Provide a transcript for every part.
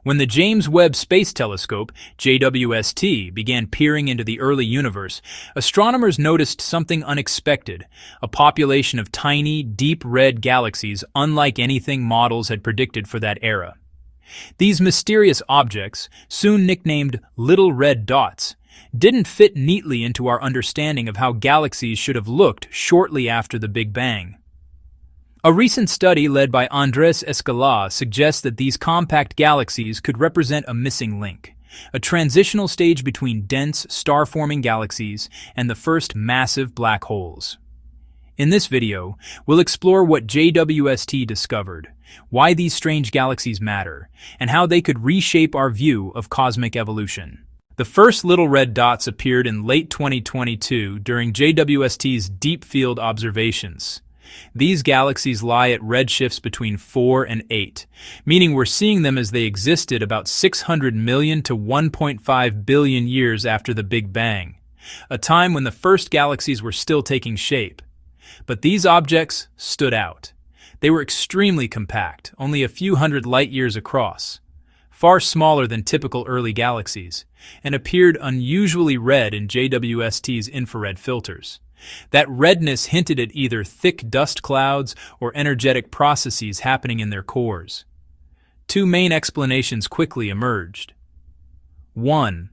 When the James Webb Space Telescope, JWST, began peering into the early universe, astronomers noticed something unexpected, a population of tiny, deep red galaxies unlike anything models had predicted for that era. These mysterious objects, soon nicknamed little red dots, didn't fit neatly into our understanding of how galaxies should have looked shortly after the Big Bang. A recent study led by Escala suggests that these compact galaxies could represent a missing link, a transitional stage between dense, star-forming galaxies and the first massive black holes. In this video, we'll explore what JWST discovered, why these strange galaxies matter, and how they could reshape our view of cosmic evolution. The first little red dots appeared in late 2022 during JWST's deep field observations. These galaxies lie at redshifts between 4 and 8, meaning we're seeing them as they existed about 600 million to 1.5 billion years after the Big Bang, a time when the first galaxies were still taking shape. But these objects stood out. They were extremely compact, only a few hundred light-years across, far smaller than typical early galaxies, and appeared unusually red in JWST's infrared filters. That redness hinted at either thick dust clouds or energetic processes happening in their cores. Two main explanations quickly emerged. 1.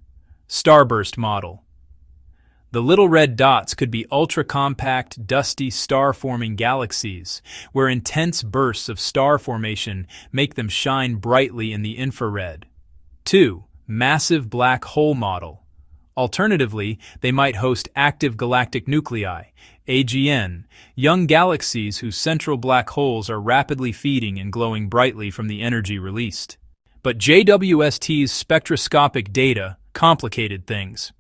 Starburst model. The little red dots could be ultra-compact, dusty, star-forming galaxies, where intense bursts of star formation make them shine brightly in the infrared. 2. Massive black hole model. Alternatively, they might host active galactic nuclei, AGN, young galaxies whose central black holes are rapidly feeding and glowing brightly from the energy released. But JWST's spectroscopic data complicated things.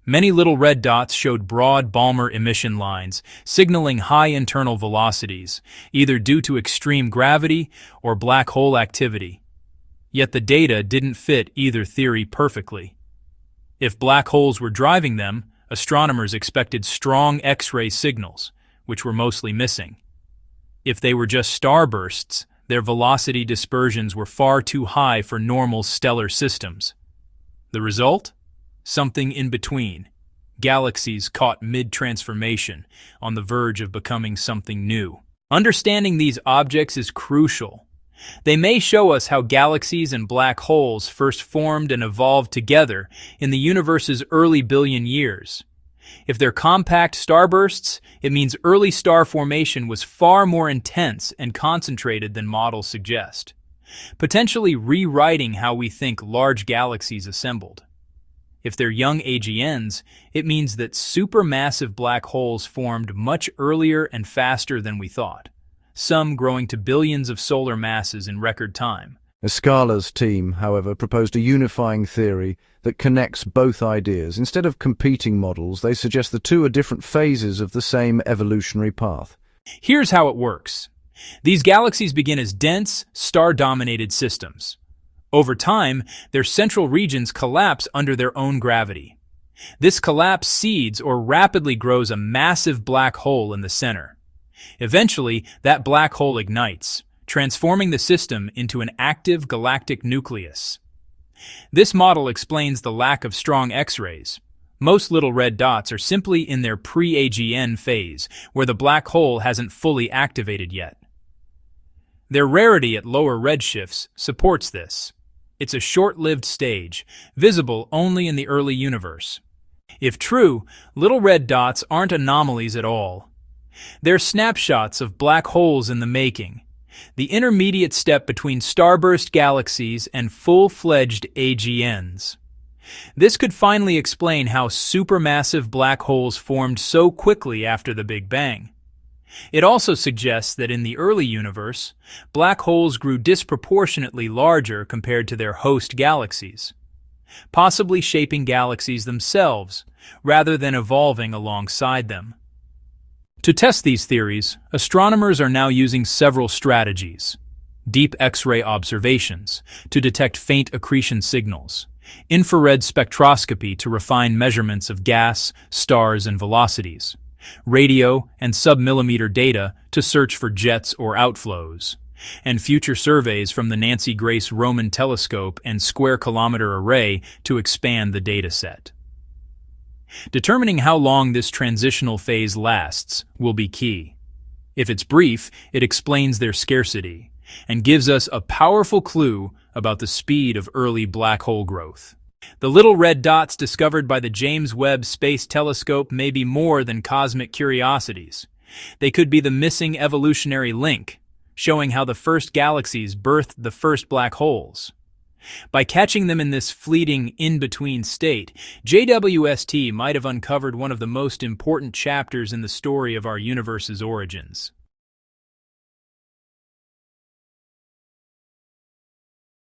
Many little red dots showed broad Balmer emission lines, signaling high internal velocities, either due to extreme gravity or black hole activity. Yet the data didn't fit either theory perfectly. If black holes were driving them, astronomers expected strong X-ray signals, which were mostly missing. If they were just starbursts, their velocity dispersions were far too high for normal stellar systems. The result? Something in between. Galaxies caught mid-transformation, on the verge of becoming something new. Understanding these objects is crucial. They may show us how galaxies and black holes first formed and evolved together in the universe's early billion years. If they're compact starbursts, it means early star formation was far more intense and concentrated than models suggest, potentially rewriting how we think large galaxies assembled. If they're young AGNs, it means that supermassive black holes formed much earlier and faster than we thought, some growing to billions of solar masses in record time. Escala's team, however, proposed a unifying theory that connects both ideas. Instead of competing models, they suggest the two are different phases of the same evolutionary path. Here's how it works. These galaxies begin as dense, star-dominated systems. Over time, their central regions collapse under their own gravity. This collapse seeds or rapidly grows a massive black hole in the center. Eventually, that black hole ignites, transforming the system into an active galactic nucleus. This model explains the lack of strong X-rays. Most little red dots are simply in their pre-AGN phase, where the black hole hasn't fully activated yet. Their rarity at lower redshifts supports this. It's a short-lived stage, visible only in the early universe. If true, little red dots aren't anomalies at all. They're snapshots of black holes in the making, the intermediate step between starburst galaxies and full-fledged AGNs. This could finally explain how supermassive black holes formed so quickly after the Big Bang. It also suggests that in the early universe, black holes grew disproportionately larger compared to their host galaxies, possibly shaping galaxies themselves rather than evolving alongside them. To test these theories, astronomers are now using several strategies: deep X-ray observations to detect faint accretion signals, infrared spectroscopy to refine measurements of gas, stars, and velocities, radio and submillimeter data to search for jets or outflows, and future surveys from the Nancy Grace Roman Telescope and Square Kilometer Array to expand the dataset. Determining how long this transitional phase lasts will be key. If it's brief, it explains their scarcity and gives us a powerful clue about the speed of early black hole growth. The little red dots discovered by the James Webb Space Telescope may be more than cosmic curiosities. They could be the missing evolutionary link, showing how the first galaxies birthed the first black holes. By catching them in this fleeting in-between state, JWST might have uncovered one of the most important chapters in the story of our universe's origins.